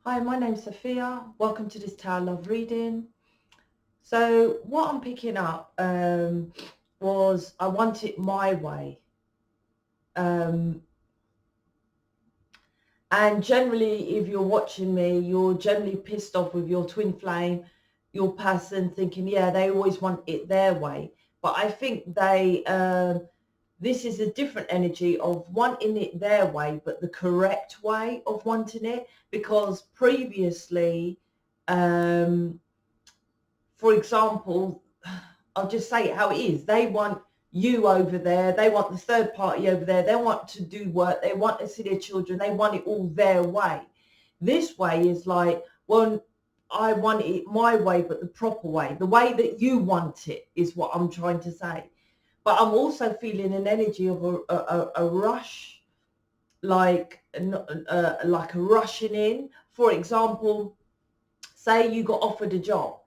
Hi, my name's Sophia. Welcome to this Tower Love reading. So what I'm picking up was I want it my way. And generally, if you're watching me, you're generally pissed off with your twin flame, your person thinking, yeah, they always want it their way. But I think this is a different energy of wanting it their way, but the correct way of wanting it. Because previously, for example, I'll just say it how it is. They want you over there. They want the third party over there. They want to do work. They want to see their children. They want it all their way. This way is like, well, I want it my way, but the proper way. The way that you want it is what I'm trying to say. But I'm also feeling an energy of a rush, like a rushing in. For example, say you got offered a job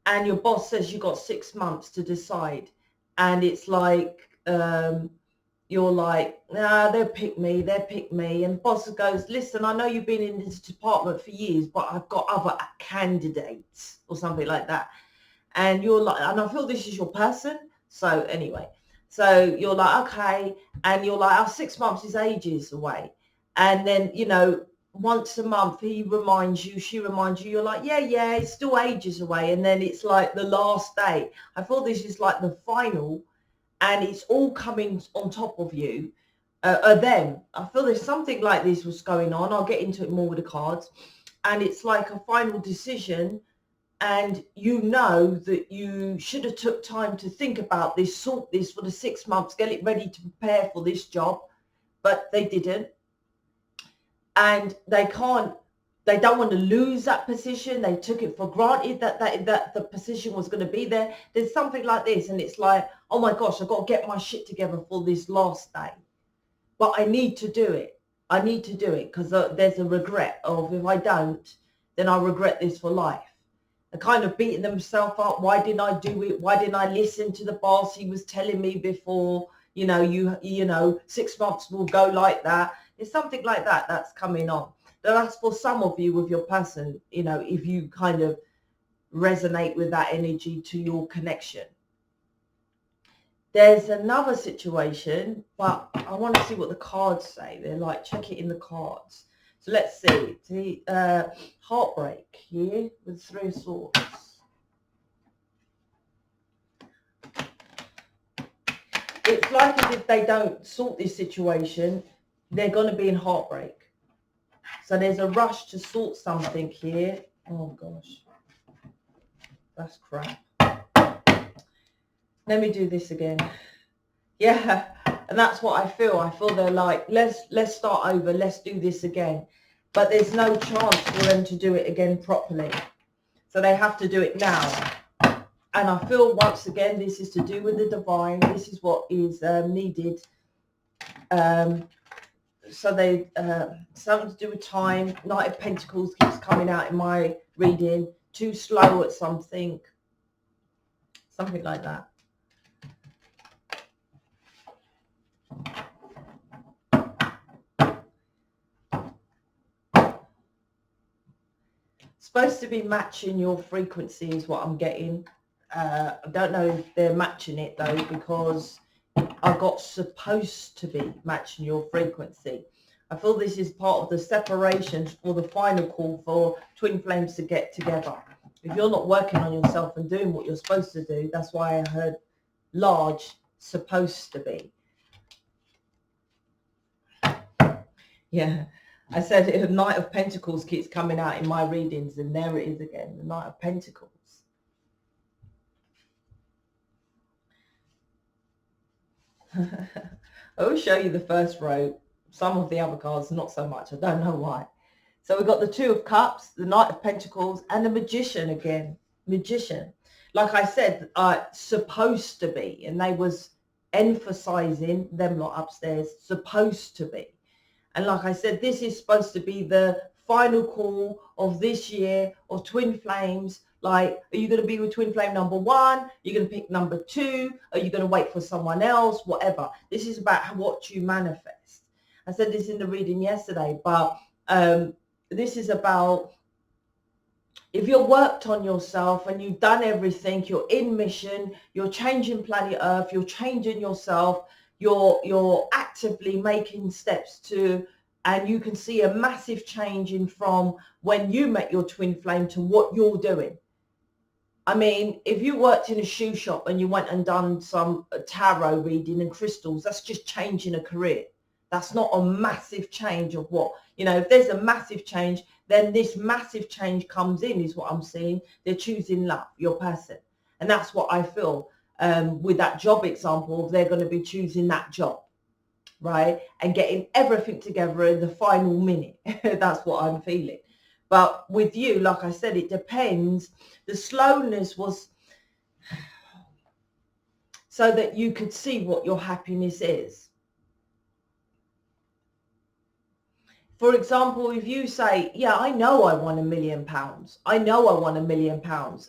and your boss says you got 6 months to decide, and it's like you're like, nah, they'll pick me, and the boss goes, listen, I know you've been in this department for years, but I've got other candidates, or something like that. And you're like, and I feel this is your person. So anyway, so you're like, okay, and you're like, 6 months is ages away. And then, once a month she reminds you, you're like, yeah, it's still ages away. And then it's like the last day. I feel this is like the final, and it's all coming on top of you. Them. I feel there's something like this was going on. I'll get into it more with the cards. And it's like a final decision, and you know that you should have took time to think about this, sort this for the 6 months, get it ready to prepare for this job, but they didn't. And they don't want to lose that position. They took it for granted that the position was going to be there. There's something like this, and it's like, oh my gosh, I've got to get my shit together for this last day, but I need to do it. I need to do it because there's a regret of, if I don't, then I'll regret this for life. They're kind of beating themselves up. Why didn't I do it? Why didn't I listen to the boss? He was telling me before, you know, 6 months will go like that. It's something like that that's coming on. That's for some of you with your person, if you kind of resonate with that energy to your connection. There's another situation, but I want to see what the cards say. They're like, check it in the cards. So let's see. The heartbreak here with 3 of Swords. It's like as if they don't sort this situation, they're going to be in heartbreak. So there's a rush to sort something here. Oh gosh, that's crap. Let me do this again. Yeah, and that's what I feel. I feel they're like, let's start over. Let's do this again. But there's no chance for them to do it again properly. So they have to do it now. And I feel once again, this is to do with the divine. This is what is needed. So they, something to do with time. Knight of Pentacles keeps coming out in my reading. Too slow at something. Something like that. Supposed to be matching your frequency is what I'm getting. I don't know if they're matching it though, because I got supposed to be matching your frequency. I feel this is part of the separation or the final call for twin flames to get together. If you're not working on yourself and doing what you're supposed to do, that's why I heard large, supposed to be. Yeah. I said a Knight of Pentacles keeps coming out in my readings, and there it is again, the Knight of Pentacles. I will show you the first row. Some of the other cards, not so much. I don't know why. So we've got the 2 of Cups, the Knight of Pentacles, and the Magician again. Magician. Like I said, supposed to be, and they was emphasizing them lot upstairs, supposed to be. And like I said, this is supposed to be the final call of this year of twin flames. Like, are you going to be with twin flame number 1? Are you going to pick number 2? Are you going to wait for someone else? Whatever. This is about what you manifest. I said this in the reading yesterday, but this is about, if you're worked on yourself and you've done everything, you're in mission, you're changing planet Earth, you're changing yourself, you're actively making steps to, and you can see a massive change in from when you met your twin flame to what you're doing. I mean, if you worked in a shoe shop and you went and done some tarot reading and crystals, that's just changing a career. That's not a massive change of what, you know, if there's a massive change, then this massive change comes in, is what I'm seeing. They're choosing love, your person. And that's what I feel with that job example. They're going to be choosing that job, right? And getting everything together in the final minute. That's what I'm feeling. But with you, like I said, it depends. The slowness was so that you could see what your happiness is. For example, if you say, yeah, I know I want £1 million. I know I want £1 million.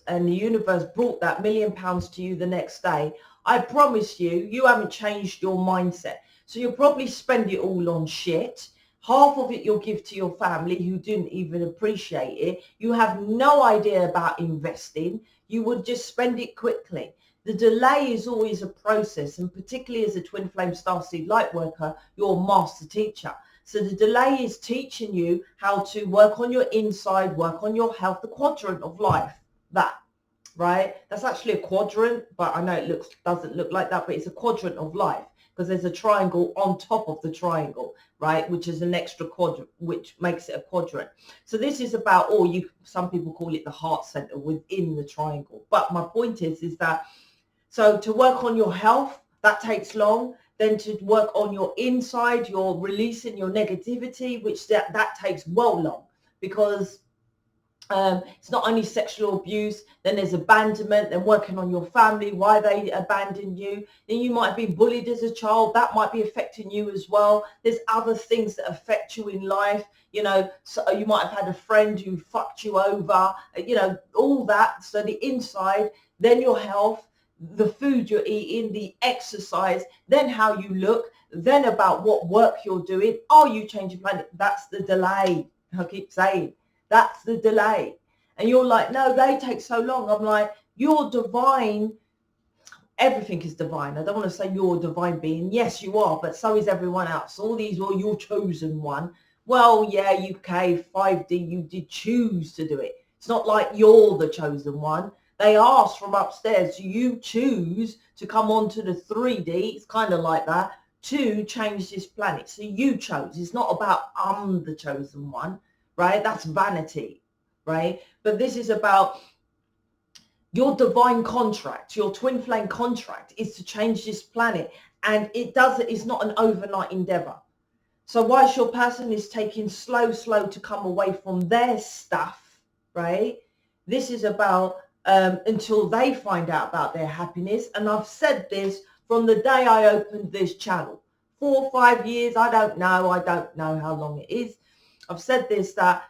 And the universe brought that £1 million to you the next day. I promise you, you haven't changed your mindset. So you'll probably spend it all on shit. Half of it you'll give to your family who didn't even appreciate it. You have no idea about investing. You would just spend it quickly. The delay is always a process, and particularly as a twin flame starseed light worker, you're a master teacher. So the delay is teaching you how to work on your inside, work on your health, the quadrant of life, that, right? That's actually a quadrant, but I know it doesn't look like that, but it's a quadrant of life, because there's a triangle on top of the triangle, right, which is an extra quadrant, which makes it a quadrant. So this is about, or some people call it the heart center within the triangle. But my point is that, so to work on your health, that takes long. Then to work on your inside, you're releasing your negativity, which that takes well long, because it's not only sexual abuse, then there's abandonment, then working on your family, why they abandoned you. Then you might have been bullied as a child. That might be affecting you as well. There's other things that affect you in life. You know, so you might have had a friend who fucked you over, you know, all that. So the inside, then your health, the food you're eating, the exercise, then how you look, then about what work you're doing. Are you changing planet? That's the delay. I keep saying, that's the delay. And you're like, no, they take so long. I'm like, you're divine. Everything is divine. I don't want to say you're a divine being. Yes, you are, but so is everyone else. All these, well, you're chosen one. Well, yeah, UK 5D, you did choose to do it. It's not like you're the chosen one. They asked from upstairs, do you choose to come onto the 3D? It's kind of like that, to change this planet. So you chose. It's not about I'm the chosen one, right? That's vanity, right? But this is about your divine contract, your twin flame contract is to change this planet. And it's not an overnight endeavor. So whilst your person is taking slow to come away from their stuff, right? This is about until they find out about their happiness. And I've said this from the day I opened this channel, 4 or 5 years. I don't know how long it is. I've said this, that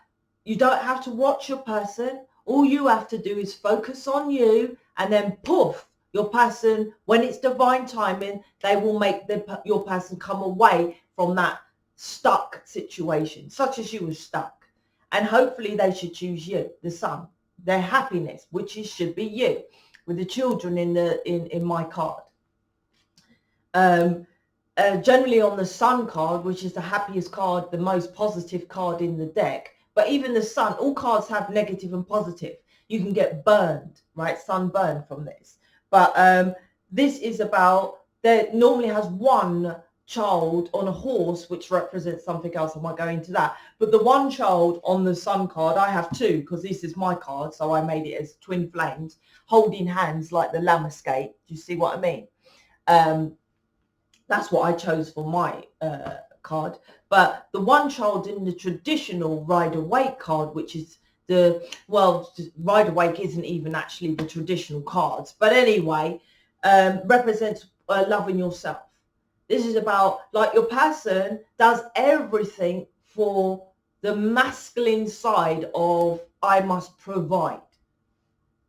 you don't have to watch your person. All you have to do is focus on you, and then poof, your person, when it's divine timing, they will make your person come away from that stuck situation, such as you were stuck. And hopefully they should choose you, the sun, their happiness, which should be you, with the children in my card. Generally on the sun card, which is the happiest card, the most positive card in the deck. But even the sun, all cards have negative and positive. You can get burned, right? Sunburn from this. But this is about, there normally has one child on a horse, which represents something else. I might go into that. But the one child on the sun card, I have two, because this is my card. So I made it as twin flames, holding hands like the Lamescape. Do you see what I mean? That's what I chose for my card. But the one child in the traditional Rider-Waite card, which is Rider-Waite isn't even actually the traditional cards. But anyway, represents loving yourself. This is about, like, your person does everything for the masculine side of I must provide.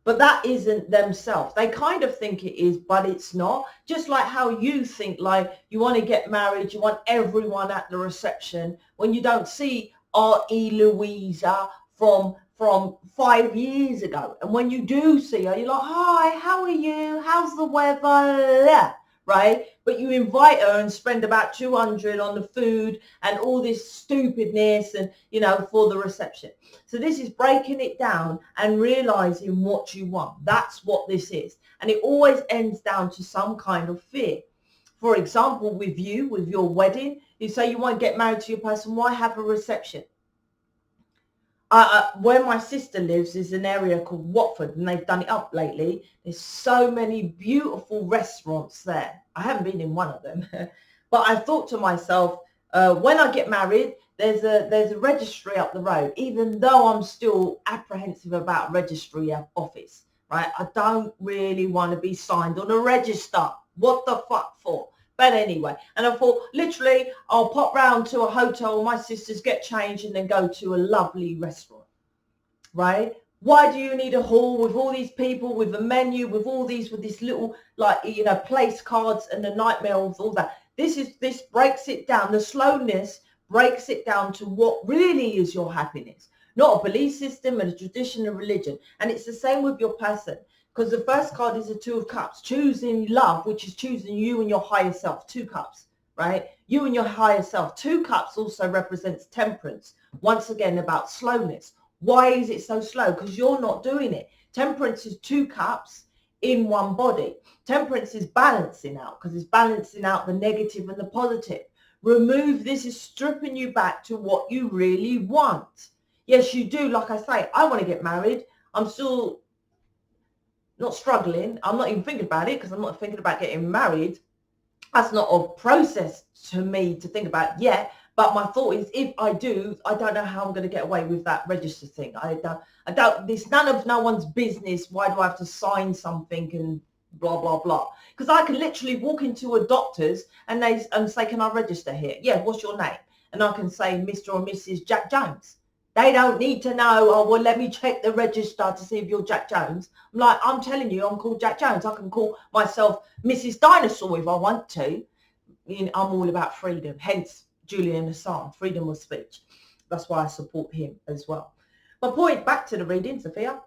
But that isn't themselves. They kind of think it is, but it's not. Just like how you think, like, you want to get married, you want everyone at the reception. When you don't see Auntie Louisa from 5 years ago. And when you do see her, you're like, hi, how are you? How's the weather? Right? But you invite her and spend about 200 on the food and all this stupidness and, you know, for the reception. So this is breaking it down and realizing what you want. That's what this is. And it always ends down to some kind of fear. For example, with you, with your wedding, you say you want to get married to your person. Why have a reception? Where my sister lives is an area called Watford, and they've done it up lately. There's so many beautiful restaurants there. I haven't been in one of them, but I thought to myself, when I get married, there's a registry up the road. Even though I'm still apprehensive about registry office, right? I don't really want to be signed on a register. What the fuck for? But anyway, and I thought, literally, I'll pop round to a hotel, my sisters get changed, and then go to a lovely restaurant, right? Why do you need a hall with all these people, with a menu, with all these, with this little, like, you know, place cards and the nightmare of all that? This breaks it down. The slowness breaks it down to what really is your happiness, not a belief system and a tradition and religion. And it's the same with your person. Because the first card is the Two of Cups, choosing love, which is choosing you and your higher self. 2 cups, right? You and your higher self. 2 cups also represents temperance. Once again, about slowness. Why is it so slow? Because you're not doing it. Temperance is 2 cups in one body. Temperance is balancing out, because it's balancing out the negative and the positive. Remove this is stripping you back to what you really want. Yes, you do. Like I say, I want to get married. I'm still not struggling. I'm not even thinking about it, because I'm not thinking about getting married. That's not a process to me to think about yet. But my thought is, if I do, I don't know how I'm going to get away with that register thing. I don't, it's none of no one's business. Why do I have to sign something and blah, blah, blah? Because I can literally walk into a doctor's and they say, can I register here? Yeah, what's your name? And I can say Mr. or Mrs. Jack Jones. They don't need to know, oh, well, let me check the register to see if you're Jack Jones. I'm like, I'm telling you, I'm called Jack Jones. I can call myself Mrs. Dinosaur if I want to. You know, I'm all about freedom. Hence, Julian Assange, freedom of speech. That's why I support him as well. My point, back to the reading, Sophia.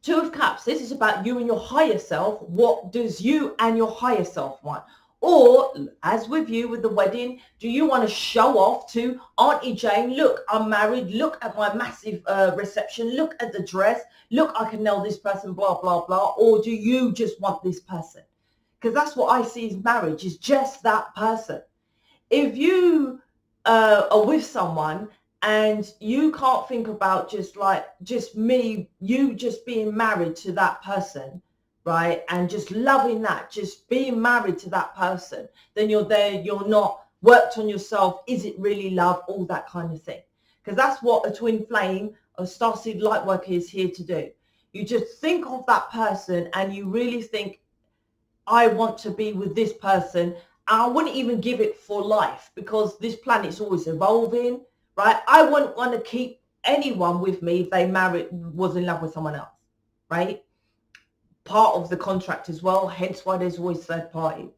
2 of Cups. This is about you and your higher self. What does you and your higher self want? Or, as with you with the wedding, do you want to show off to Auntie Jane, look, I'm married, look at my massive reception, look at the dress, look, I can nail this person, blah, blah, blah. Or do you just want this person? Because that's what I see as marriage, is just that person. If you are with someone and you can't think about just me, you just being married to that person, right, and just loving that, just being married to that person, then you're there, you're not worked on yourself. Is it really love? All that kind of thing. Because that's what a twin flame, a starseed lightworker is here to do. You just think of that person and you really think, I want to be with this person. I wouldn't even give it for life, because this planet's always evolving, right? I wouldn't want to keep anyone with me if they was in love with someone else, right? Part of the contract as well, hence why there's always third party.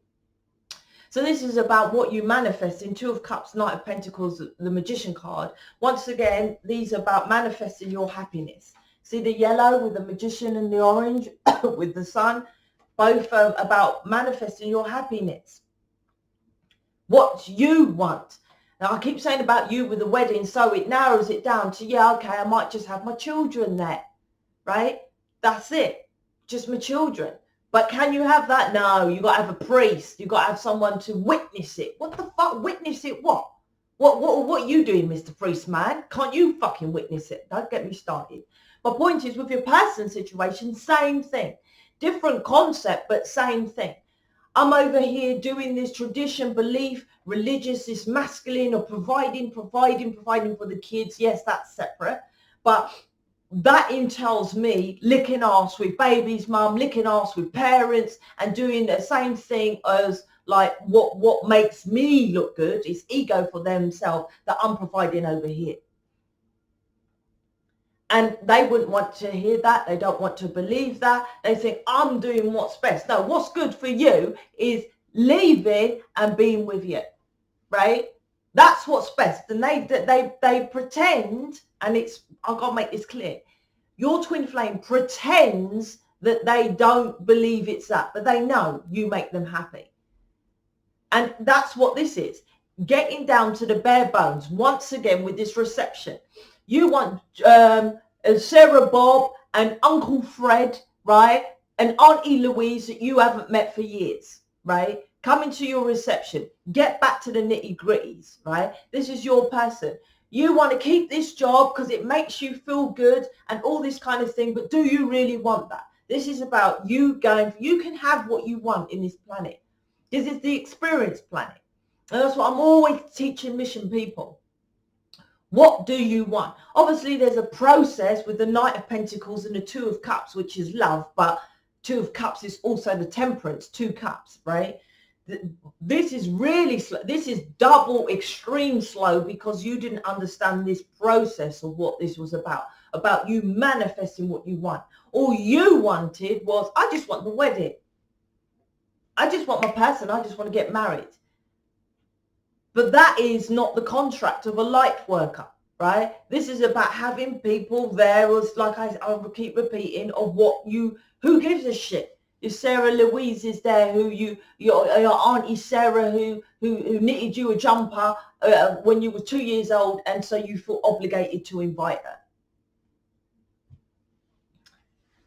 So this is about what you manifest in 2 of Cups, Knight of Pentacles, the Magician card. Once again, these are about manifesting your happiness. See the yellow with the Magician and the orange with the Sun, both about manifesting your happiness. What you want. Now I keep saying about you with the wedding, so it narrows it down to, yeah, okay, I might just have my children there, right? That's it. Just my children. But can you have that? No, you got to have a priest. You got to have someone to witness it. What the fuck? Witness it what? What are you doing, Mr. Priest Man? Can't you fucking witness it? Don't get me started. My point is, with your person situation, same thing. Different concept, but same thing. I'm over here doing this tradition, belief, religious, this masculine, or providing for the kids. Yes, that's separate. But that entails me licking arse with babies, mum, licking arse with parents, and doing the same thing as like what makes me look good is ego for themselves that I'm providing over here. And they wouldn't want to hear that. They don't want to believe that. They think I'm doing what's best. No, what's good for you is leaving and being with you, right? That's what's best. And they pretend, and I've got to make this clear. Your twin flame pretends that they don't believe it's that, but they know you make them happy. And that's what this is. Getting down to the bare bones, once again, with this reception. You want Sarah Bob and Uncle Fred, right? And Auntie Louise that you haven't met for years, right? Come into your reception. Get back to the nitty gritties, right? This is your person. You want to keep this job because it makes you feel good and all this kind of thing, but do you really want that? This is about you going, you can have what you want in this planet. This is the experience planet. And that's what I'm always teaching mission people. What do you want? Obviously, there's a process with the Knight of Pentacles and the Two of Cups, which is love, but Two of Cups is also the Temperance, 2 cups, right? This is really slow. This is double extreme slow because you didn't understand this process of what this was about you manifesting what you want. All you wanted was, I just want the wedding. I just want my person. I just want to get married. But that is not the contract of a light worker, right? This is about having people there, as like I keep repeating, of what you, who gives a shit? Your Sarah Louise is there, who your Auntie Sarah who knitted you a jumper when you were 2 years old, and so you feel obligated to invite her.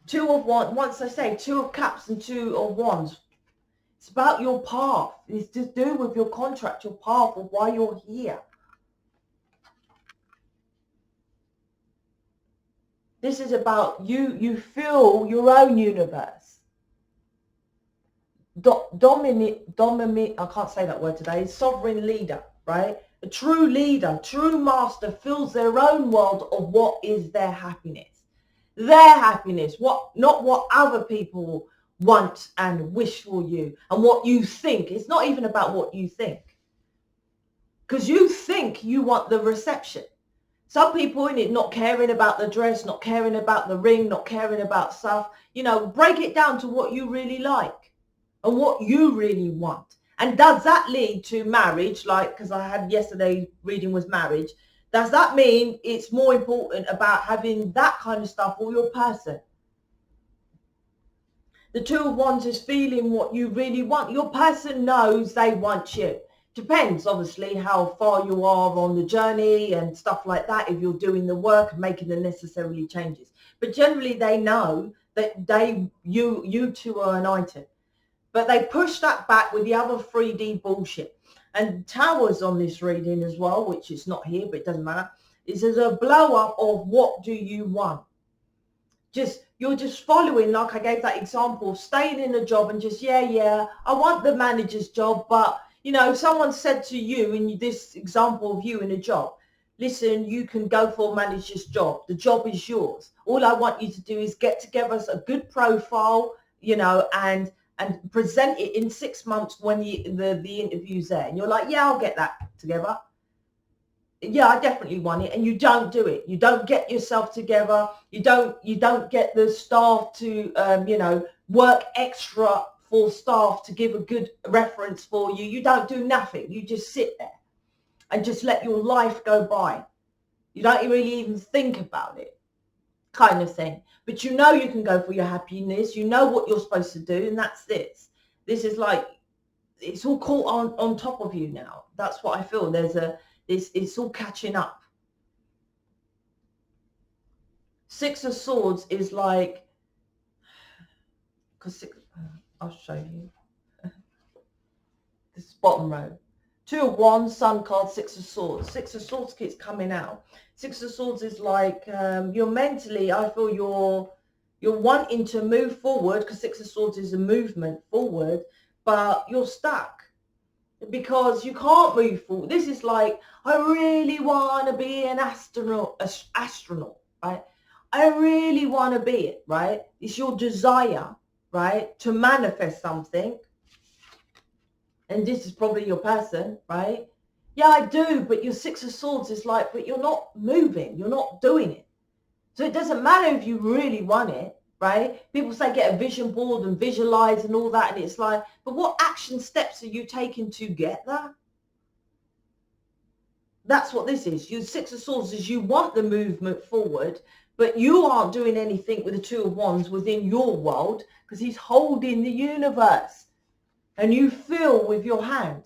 2 of Wands, once I say 2 of Cups and 2 of Wands, it's about your path. It's to do with your contract, your path of why you're here. This is about you feel your own universe. Dominate, I can't say that word today, sovereign leader, right? A true leader, true master feels their own world of what is their happiness. Their happiness, not what other people want and wish for you and what you think. It's not even about what you think. Because you think you want the reception. Some people in it not caring about the dress, not caring about the ring, not caring about stuff. You know, break it down to what you really like and what you really want. And does that lead to marriage? Like, because I had yesterday's reading was marriage. Does that mean it's more important about having that kind of stuff or your person? The 2 of Wands is feeling what you really want. Your person knows they want you. Depends, obviously, how far you are on the journey and stuff like that, if you're doing the work and making the necessary changes. But generally, they know that you two are an item. But they push that back with the other 3D bullshit. And Towers on this reading as well, which is not here, but it doesn't matter. It says a blow up of what do you want? You're just following, like I gave that example, staying in a job and just, yeah, I want the manager's job, but, you know, someone said to you in this example of you in a job, listen, you can go for a manager's job. The job is yours. All I want you to do is get together a good profile, you know, and present it in 6 months when the interview's there. And you're like, yeah, I'll get that together. Yeah, I definitely want it. And you don't do it. You don't get yourself together. You don't get the staff to, you know, work extra for staff to give a good reference for you. You don't do nothing. You just sit there and just let your life go by. You don't really even think about it, kind of thing. But you know you can go for your happiness. You know what you're supposed to do. And that's this. This is like, it's all caught on top of you now. That's what I feel. It's all catching up. 6 of Swords is like, because I'll show you. This bottom row. 2 of Wands, Sun card, 6 of Swords. 6 of Swords keeps coming out. 6 of Swords is like you're mentally, I feel you're wanting to move forward, because 6 of Swords is a movement forward, but you're stuck because you can't move forward. This is like, I really want to be an astronaut, right? I really want to be it, right? It's your desire, right, to manifest something. And this is probably your person, right? Yeah, I do, but your 6 of Swords is like, but you're not moving, you're not doing it. So it doesn't matter if you really want it, right? People say get a vision board and visualize and all that, and it's like, but what action steps are you taking to get that? That's what this is. You Six of Swords is you want the movement forward, but you aren't doing anything with the Two of Wands within your world because he's holding the universe and you feel with your hand.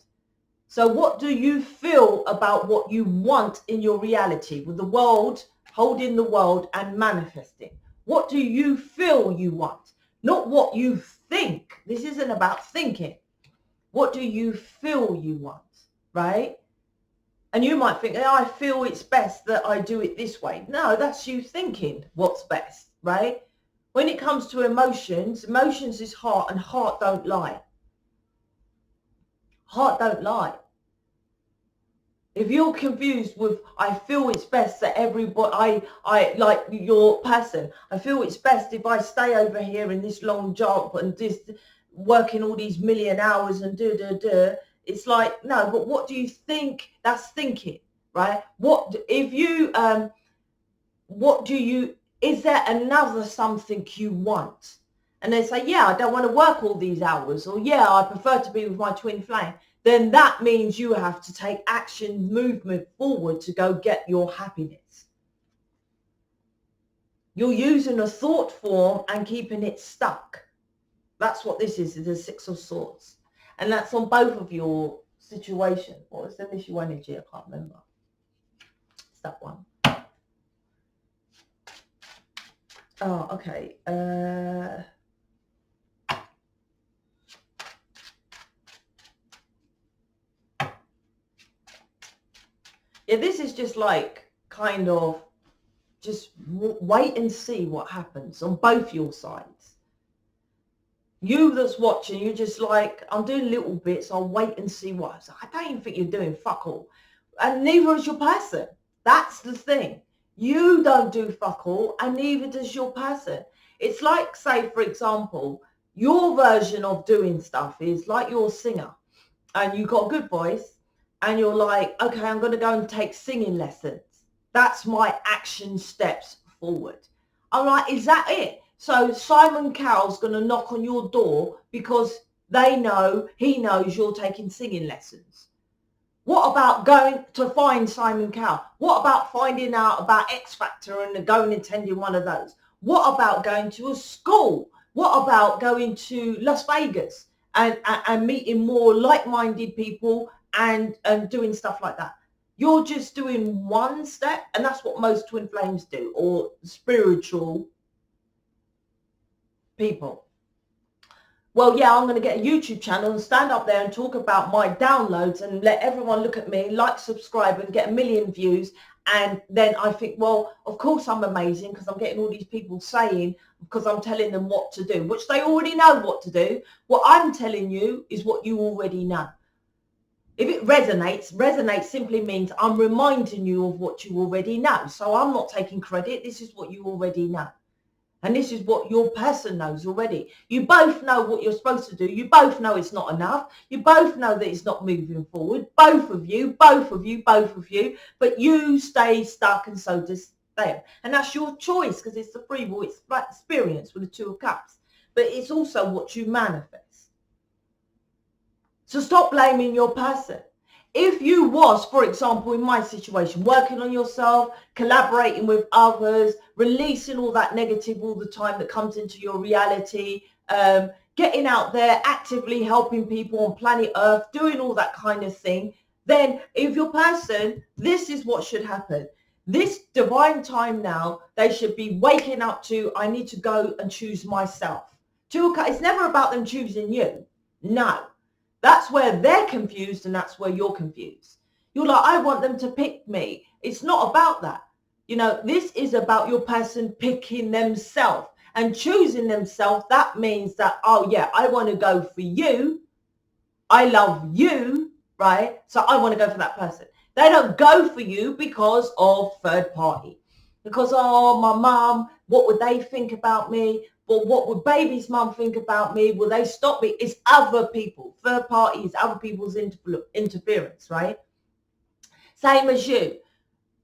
So what do you feel about what you want in your reality with the world, holding the world and manifesting? What do you feel you want? Not what you think. This isn't about thinking. What do you feel you want, right? And you might think, oh, I feel it's best that I do it this way. No, that's you thinking what's best, right? When it comes to emotions, emotions is heart and heart don't lie. Heart don't lie. If you're confused with, I feel it's best that everybody, I like your person, I feel it's best if I stay over here in this long job and just working all these million hours and it's like, no, but what do you think? That's thinking, right? What if you, what do you, is there another something you want? And they say, yeah, I don't want to work all these hours, or yeah, I prefer to be with my twin flame. Then that means you have to take action, movement forward to go get your happiness. You're using a thought form and keeping it stuck. That's what this is the Six of Swords. And that's on both of your situation. What is the initial energy? I can't remember. It's that one. Oh, okay. Yeah, this is just like kind of just wait and see what happens on both your sides. You that's watching, you're just like, I'm doing little bits, I'll wait and see what. I don't even think you're doing fuck all. And neither is your person. That's the thing. You don't do fuck all and neither does your person. It's like, say, for example, your version of doing stuff is like you're a singer and you've got a good voice and you're like, okay, I'm going to go and take singing lessons. That's my action steps forward. I'm like, is that it? So Simon Cowell's going to knock on your door because he knows you're taking singing lessons. What about going to find Simon Cowell? What about finding out about X Factor and going and attending one of those? What about going to a school? What about going to Las Vegas and meeting more like-minded people and doing stuff like that? You're just doing one step, and that's what most twin flames do, or spiritual people. Well, yeah, I'm going to get a YouTube channel and stand up there and talk about my downloads and let everyone look at me, like, subscribe and get 1 million views. And then I think, well, of course I'm amazing because I'm getting all these people saying, because I'm telling them what to do, which they already know what to do. What I'm telling you is what you already know. If it resonates simply means I'm reminding you of what you already know. So I'm not taking credit. This is what you already know. And this is what your person knows already. You both know what you're supposed to do. You both know it's not enough. You both know that it's not moving forward. Both of you. But you stay stuck and so does them. And that's your choice because it's the free will experience with the Two of Cups. But it's also what you manifest. So stop blaming your person. If you was, for example, in my situation, working on yourself, collaborating with others, releasing all that negative all the time that comes into your reality, getting out there, actively helping people on planet Earth, doing all that kind of thing, then if your person, this is what should happen. This divine time now, they should be waking up to, I need to go and choose myself. It's never about them choosing you. No. That's where they're confused and that's where you're confused. You're like, I want them to pick me. It's not about that. You know, this is about your person picking themselves and choosing themselves. That means that, oh yeah, I want to go for you. I love you, right? So I want to go for that person. They don't go for you because of third party. Because, oh, my mum, what would they think about me? Well, what would baby's mum think about me? Will they stop me? It's other people. Third parties, other people's interference, right? Same as you.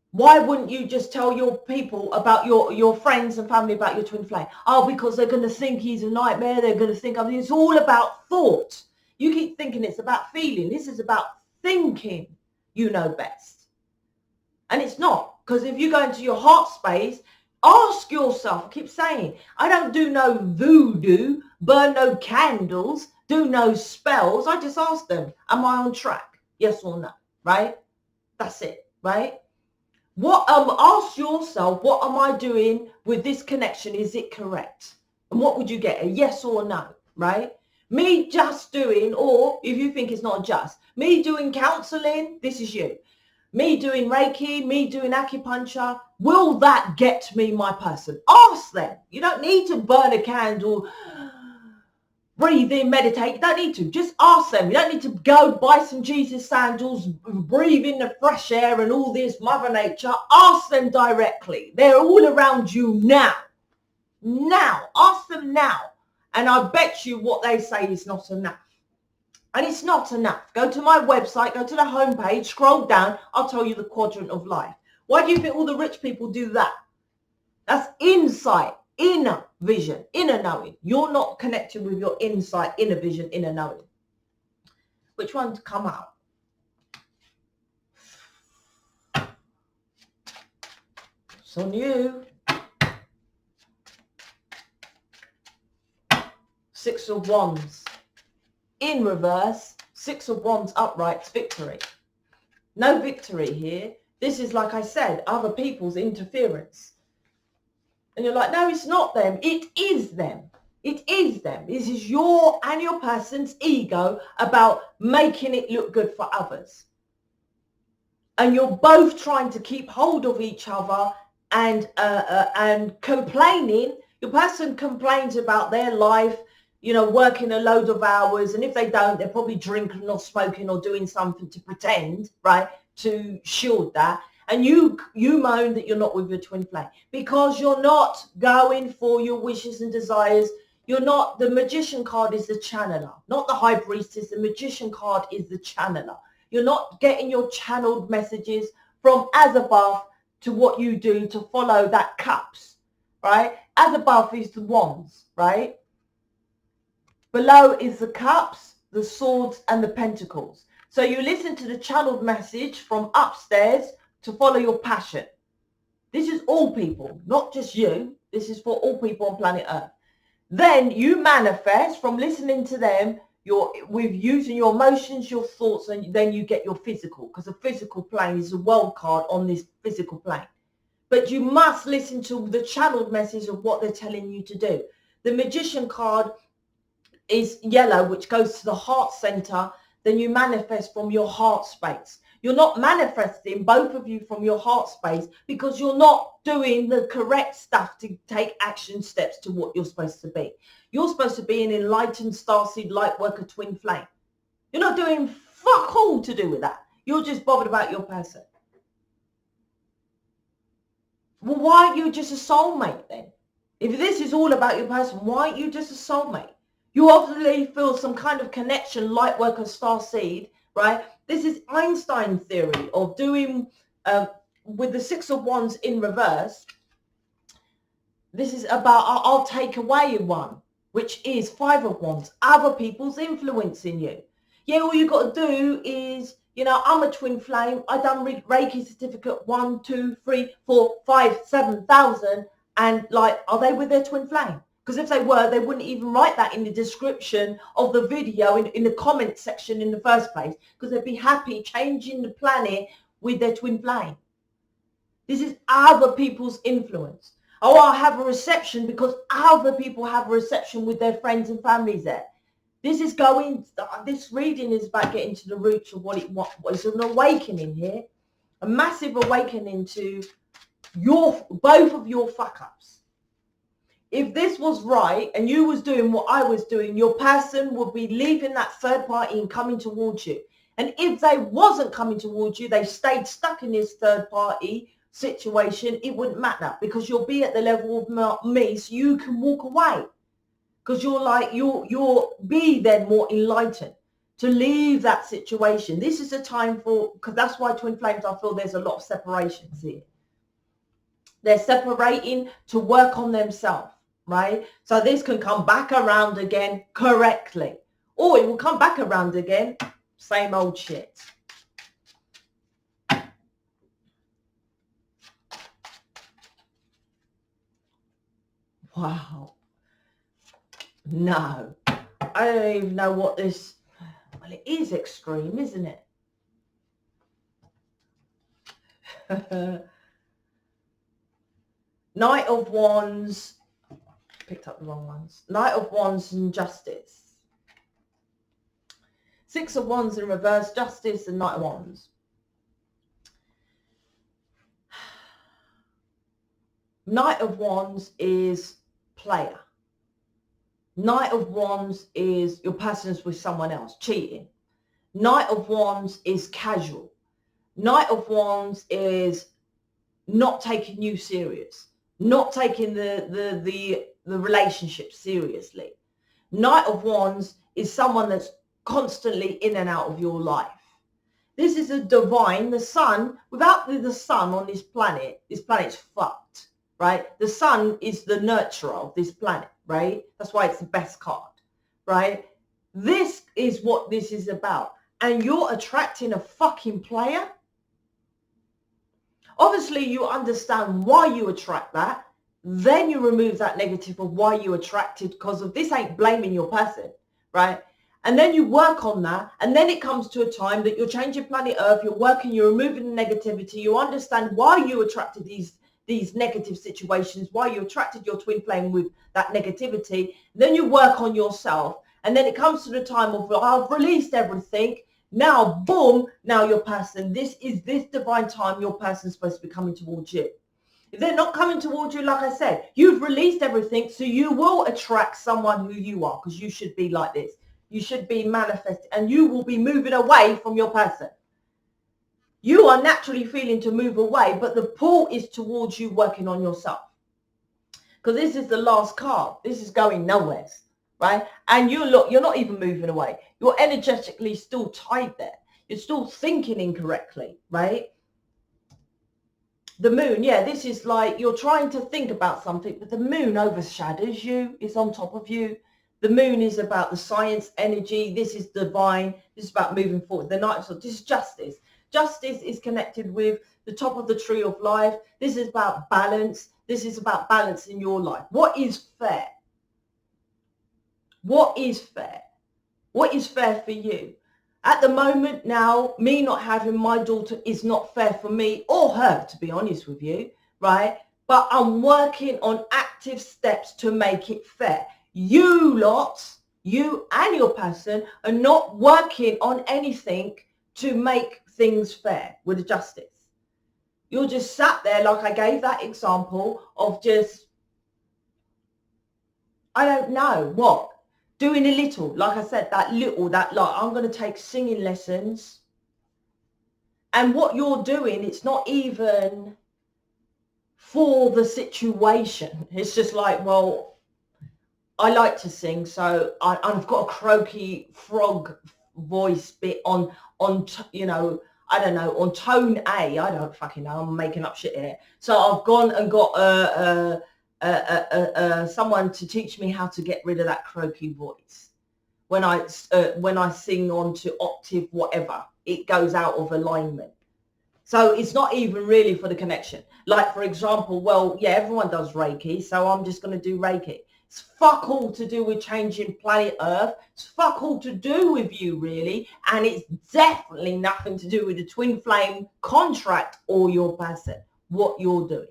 Why wouldn't you just tell your people about your friends and family about your twin flame? Oh, because they're going to think he's a nightmare. They're going to think, I mean, it's all about thought. You keep thinking it's about feeling. This is about thinking you know best. And it's not, because if you go into your heart space, ask yourself, I keep saying, I don't do no voodoo, burn no candles, do no spells. I just ask them, am I on track? Yes or no, right? That's it, right? Ask yourself, what am I doing with this connection? Is it correct? And what would you get? A yes or no, right? Me just doing, or if you think it's not just, me doing counseling, this is you. Me doing Reiki, me doing acupuncture, will that get me my person? Ask them. You don't need to burn a candle, breathe in, meditate. You don't need to. Just ask them. You don't need to go buy some Jesus sandals, breathe in the fresh air and all this Mother Nature. Ask them directly. They're all around you now. Now. Ask them now. And I bet you what they say is not enough. And it's not enough. Go to my website, go to the homepage, scroll down. I'll tell you the quadrant of life. Why do you think all the rich people do that? That's insight, inner vision, inner knowing. You're not connected with your insight, inner vision, inner knowing. Which one to come out? It's on you. 6 of Wands. In reverse, 6 of Wands upright, victory. No victory here. This is, like I said, other people's interference. And you're like, no, it's not them. It is them. It is them. This is your and your person's ego about making it look good for others. And you're both trying to keep hold of each other and complaining. Your person complains about their life, you know, working a load of hours. And if they don't, they're probably drinking or smoking or doing something to pretend, right, to shield that. And you moan that you're not with your twin flame because you're not going for your wishes and desires. You're not, the magician card is the channeler, not the high priestess. The magician card is the channeler. You're not getting your channeled messages from as above to what you do to follow that cups, right? As above is the wands, right? Below is the cups, the swords, and the pentacles. So you listen to the channeled message from upstairs to follow your passion. This is all people, not just you. This is for all people on planet Earth. Then you manifest from listening to them, with using your emotions, your thoughts, and then you get your physical, because the physical plane is a world card on this physical plane. But you must listen to the channeled message of what they're telling you to do. The magician card is yellow, which goes to the heart center. Then you manifest from your heart space. You're not manifesting, both of you, from your heart space because you're not doing the correct stuff to take action steps to what you're supposed to be. You're supposed to be an enlightened starseed light worker twin flame. You're not doing fuck all to do with that. You're just bothered about your person. Well, why aren't you just a soulmate then? If this is all about your person, why aren't you just a soulmate? You obviously feel some kind of connection, light worker, starseed, right? This is Einstein theory of doing, with the 6 of Wands in reverse. This is about, I'll take away one, which is 5 of Wands, other people's influencing you. Yeah, all you got to do is, you know, I'm a twin flame. I done Reiki certificate 1, 2, 3, 4, 5, 7,000. And like, are they with their twin flame? Because if they were, they wouldn't even write that in the description of the video in the comment section in the first place, because they'd be happy changing the planet with their twin flame. This is other people's influence. Oh, I have a reception because other people have a reception with their friends and families there. This is this reading is about getting to the roots of what is an awakening here, a massive awakening to both of your fuck ups. If this was right and you was doing what I was doing, your person would be leaving that third party and coming towards you. And if they wasn't coming towards you, they stayed stuck in this third party situation, it wouldn't matter, because you'll be at the level of me, so you can walk away. Because you're like, you'll be then more enlightened to leave that situation. This is a time for, because that's why twin flames, I feel there's a lot of separations here. They're separating to work on themselves, right? So this can come back around again correctly, or it will come back around again, same old shit. Wow. No. I don't even know what this... Well, it is extreme, isn't it? Knight of Wands. Picked up the wrong ones. Knight of Wands and Justice. Six of Wands in reverse, Justice and Knight of Wands. Knight of Wands is player. Knight of Wands is your person's with someone else, cheating. Knight of Wands is casual. Knight of Wands is not taking you serious, not taking the relationship seriously. Knight of Wands is someone that's constantly in and out of your life. This is a divine, the sun, without the sun on this planet's fucked, right? The sun is the nurturer of this planet, right? That's why it's the best card, right? This is what this is about. And you're attracting a fucking player. Obviously, you understand why you attract that. Then you remove that negative of why you attracted, because of this ain't blaming your person, right? And then you work on that. And then it comes to a time that you're changing planet Earth. You're working, you're removing the negativity. You understand why you attracted these negative situations, why you attracted your twin flame with that negativity. Then you work on yourself. And then it comes to the time of, I've released everything. Now, boom, now your person, this divine time your person's supposed to be coming towards you. If they're not coming towards you, like I said, you've released everything, so you will attract someone who you are, because you should be like this. You should be manifesting, and you will be moving away from your person. You are naturally feeling to move away, but the pull is towards you working on yourself. Because this is the last card. This is going nowhere. Right? And you're not even moving away. You're energetically still tied there. You're still thinking incorrectly, right? The moon, yeah, this is like you're trying to think about something, but the moon overshadows you. It's on top of you. The moon is about the science energy. This is divine. This is about moving forward. The night, so this is justice. Justice is connected with the top of the tree of life. This is about balance. This is about balance in your life. What is fair? What is fair? What is fair for you? At the moment now, me not having my daughter is not fair for me or her, to be honest with you, right? But I'm working on active steps to make it fair. You lot, you and your person are not working on anything to make things fair with the justice. You're just sat there, like I gave that example of just, I don't know what. Doing a little, like I said, that like I'm going to take singing lessons. And what you're doing, it's not even for the situation. It's just like, well, I like to sing, so I've got a croaky frog voice bit on, you know, I don't know, on tone A. I don't fucking know. I'm making up shit here. So I've gone and got someone to teach me how to get rid of that croaky voice. When I sing on to octave, whatever, it goes out of alignment. So it's not even really for the connection. Like, for example, well, yeah, everyone does Reiki, so I'm just going to do Reiki. It's fuck all to do with changing planet Earth. It's fuck all to do with you, really. And it's definitely nothing to do with the twin flame contract or your person, what you're doing.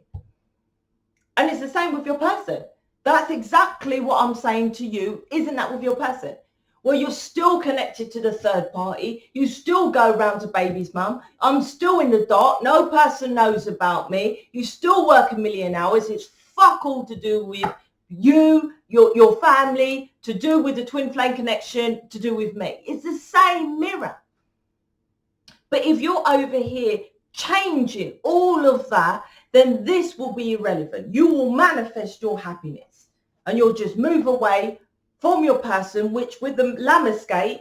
And it's the same with your person. That's exactly what I'm saying to you. Isn't that with your person? Well, you're still connected to the third party. You still go around to baby's mum. I'm still in the dark. No person knows about me. You still work a million hours. It's fuck all to do with you, your family, to do with the twin flame connection, to do with me. It's the same mirror. But if you're over here changing all of that, then this will be irrelevant. You will manifest your happiness and you'll just move away from your person, which with the Lamescape,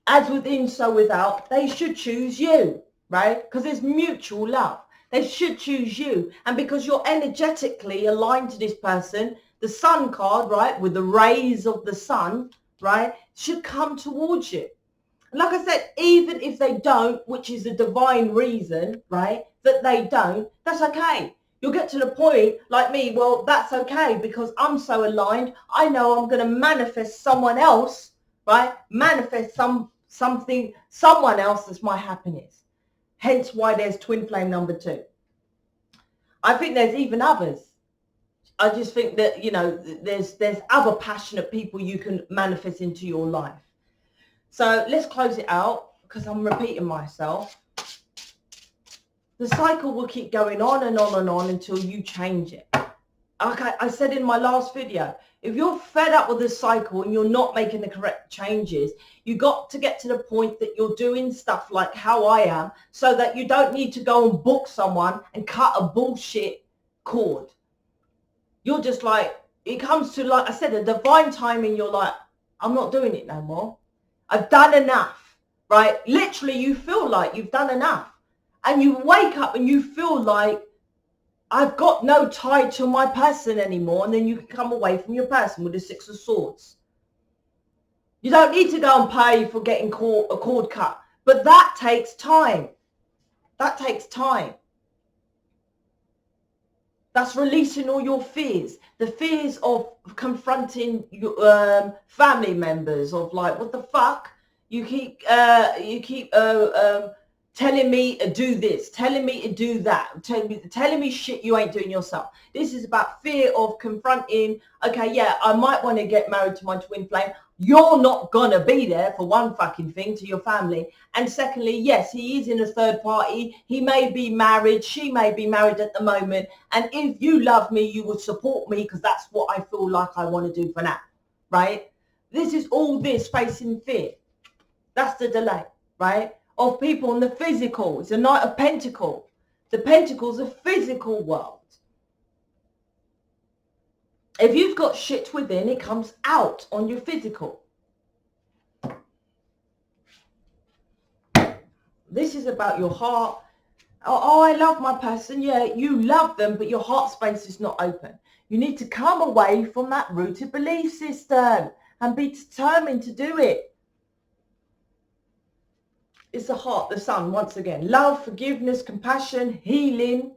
as within, so without, they should choose you, right? Because there's mutual love. They should choose you. And because you're energetically aligned to this person, the sun card, right, with the rays of the sun, right, should come towards you. And like I said, even if they don't, which is a divine reason, right, that they don't, that's okay. You'll get to the point like me, well, that's okay because I'm so aligned. I know I'm going to manifest someone else, right? Manifest something, someone else that's my happiness. Hence why there's twin flame number 2. I think there's even others. I just think that, you know, there's other passionate people you can manifest into your life. So let's close it out because I'm repeating myself. The cycle will keep going on and on and on until you change it. Okay, I said in my last video, if you're fed up with the cycle and you're not making the correct changes, you got to get to the point that you're doing stuff like how I am, so that you don't need to go and book someone and cut a bullshit cord. You're just like, it comes to, like I said, a divine timing. You're like, I'm not doing it no more. I've done enough, right? Literally, you feel like you've done enough. And you wake up and you feel like, I've got no tie to my person anymore. And then you can come away from your person with the 6 of Swords. You don't need to go and pay for getting a cord cut. But that takes time. That takes time. That's releasing all your fears. The fears of confronting your family members, of like, what the fuck? You keep telling me to do this, telling me to do that, telling me shit you ain't doing yourself. This is about fear of confronting, okay, yeah, I might want to get married to my twin flame. You're not going to be there for one fucking thing to your family. And secondly, yes, he is in a third party. He may be married. She may be married at the moment. And if you love me, you would support me because that's what I feel like I want to do for now, right? This is all this facing fear. That's the delay, right? Of people in the physical. It's a Knight of Pentacles. The Pentacles are physical world. If you've got shit within, it comes out on your physical. This is about your heart. Oh, I love my person. Yeah, you love them, but your heart space is not open. You need to come away from that rooted belief system and be determined to do it. It's the heart, the sun, once again. Love, forgiveness, compassion, healing.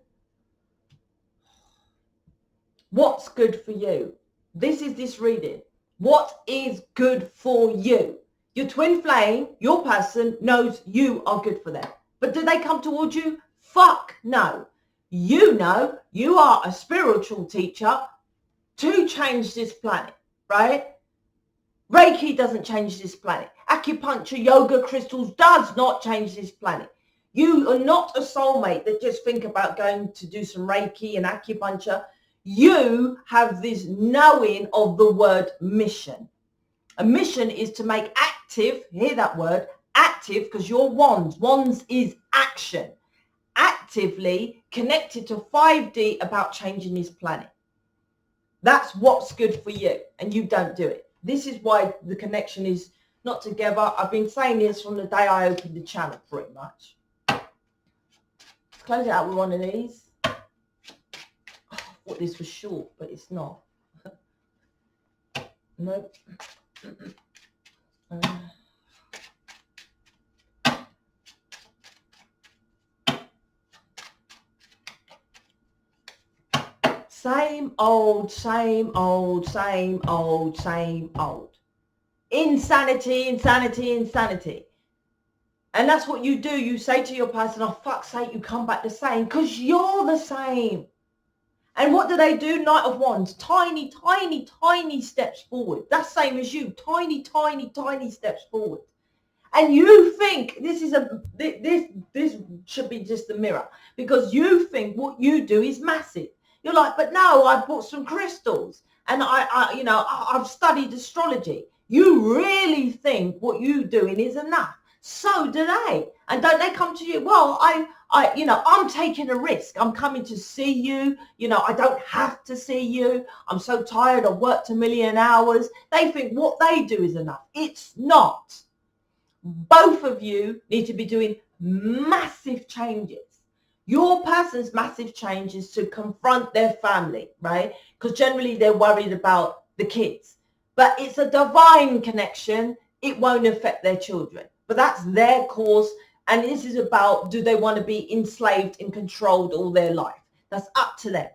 What's good for you? This is this reading. What is good for you? Your twin flame, your person, knows you are good for them. But do they come towards you? Fuck no. You know you are a spiritual teacher to change this planet, right? Reiki doesn't change this planet. Acupuncture, yoga, crystals does not change this planet. You are not a soulmate that just think about going to do some Reiki and acupuncture. You have this knowing of the word mission. A mission is to make active, hear that word, active, because you're wands. Wands is action. Actively connected to 5D about changing this planet. That's what's good for you, and you don't do it. This is why the connection is not together. I've been saying this from the day I opened the channel, pretty much. Let's close it out with one of these. Oh, I thought this was short, but it's not. Nope. Same old, same old, same old, same old. Insanity, insanity, insanity. And that's what you do. You say to your person, oh, fuck's sake, you come back the same, because you're the same. And what do? Knight of Wands. Tiny, tiny, tiny steps forward. That's same as you. Tiny, tiny, tiny steps forward. And you think this should be just the mirror, because you think what you do is massive. You're like, but no, I bought some crystals and I've studied astrology. You really think what you're doing is enough. So do they. And don't they come to you? Well, I'm taking a risk. I'm coming to see you. I don't have to see you. I'm so tired. I've worked 1,000,000 hours. They think what they do is enough. It's not. Both of you need to be doing massive changes. Your person's massive change is to confront their family, right? Because generally they're worried about the kids. But it's a divine connection. It won't affect their children. But that's their course. And this is about, do they want to be enslaved and controlled all their life? That's up to them.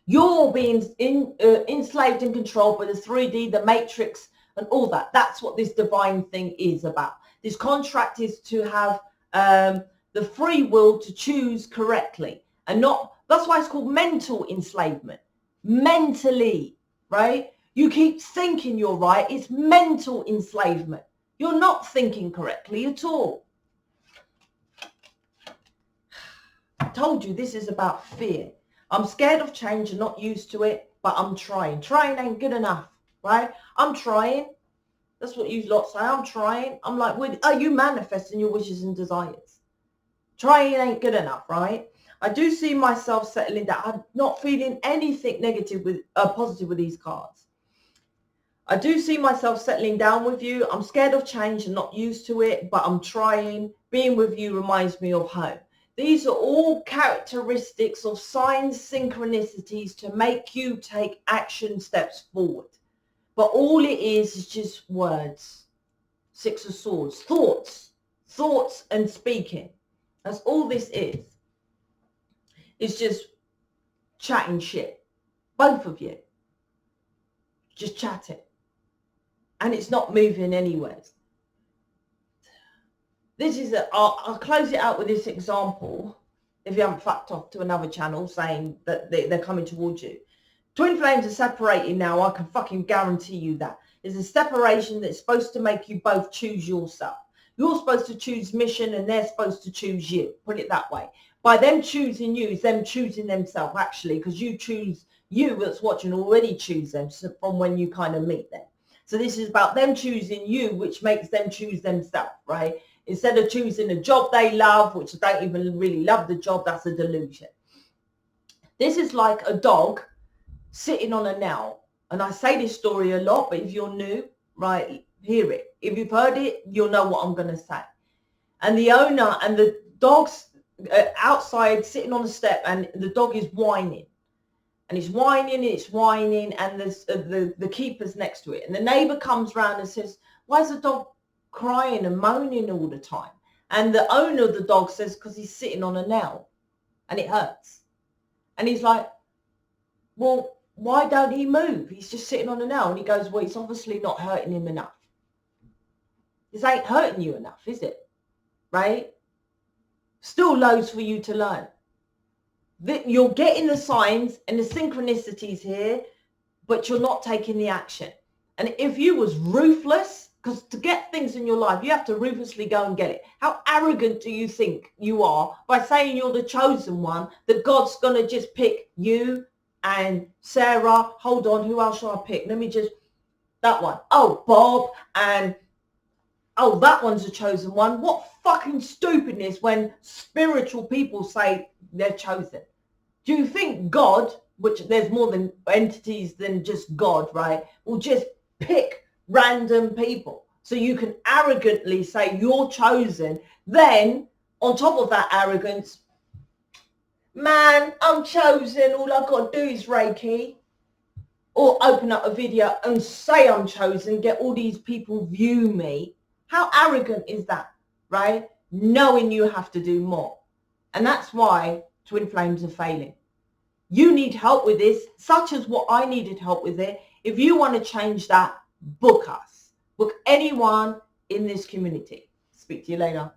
You're being enslaved and controlled by the 3D, the matrix, and all that. That's what this divine thing is about. This contract is to have the free will to choose correctly, and not, that's why it's called mental enslavement. Mentally, right? You keep thinking you're right. It's mental enslavement. You're not thinking correctly at all. I told you this is about fear. I'm scared of change and not used to it, but I'm trying. Trying ain't good enough, right? I'm trying. That's what you lot say. I'm trying. I'm like, are you manifesting your wishes and desires? Trying ain't good enough, right? I do see myself settling down. I'm not feeling anything negative with positive with these cards. I do see myself settling down with you. I'm scared of change and not used to it, but I'm trying. Being with you reminds me of home. These are all characteristics of signs, synchronicities to make you take action steps forward. But all it is just words. Six of Swords. Thoughts and speaking. That's all this is. It's just chatting shit. Both of you. Just chatting. And it's not moving anywhere. This is, I'll close it out with this example. If you haven't fucked off to another channel saying that they're coming towards you. Twin flames are separating now. I can fucking guarantee you that. There's a separation that's supposed to make you both choose yourself. You're supposed to choose mission and they're supposed to choose you. Put it that way. By them choosing you, is them choosing themselves actually, because you choose, you that's watching already choose them from when you kind of meet them. So this is about them choosing you, which makes them choose themselves, right? Instead of choosing a job they love, which they don't even really love the job, that's a delusion. This is like a dog sitting on a nail. And I say this story a lot, but if you're new, right, hear it. If you've heard it, you'll know what I'm going to say. And the owner and the dog's outside sitting on the step, and the dog is whining. And it's whining, and there's the keeper's next to it. And the neighbor comes round and says, why is the dog crying and moaning all the time? And the owner of the dog says, because he's sitting on a nail and it hurts. And he's like, well, why don't he move? He's just sitting on a nail. And he goes, well, it's obviously not hurting him enough. This ain't hurting you enough, is it? Right? Still loads for you to learn. You're getting the signs and the synchronicities here, but you're not taking the action. And if you was ruthless, because to get things in your life, you have to ruthlessly go and get it. How arrogant do you think you are by saying you're the chosen one, that God's going to just pick you and Sarah? Hold on, who else shall I pick? Let me just, that one. Oh, Bob, and oh, that one's a chosen one. What fucking stupidness when spiritual people say they're chosen. Do you think God, which there's more than entities than just God, right, will just pick random people so you can arrogantly say you're chosen? Then on top of that arrogance, man, I'm chosen, all I've got to do is Reiki, or open up a video and say I'm chosen, get all these people view me. How arrogant is that, right? Knowing you have to do more. And that's why twin flames are failing. You need help with this, such as what I needed help with it. If you want to change that, book us. Book anyone in this community. Speak to you later.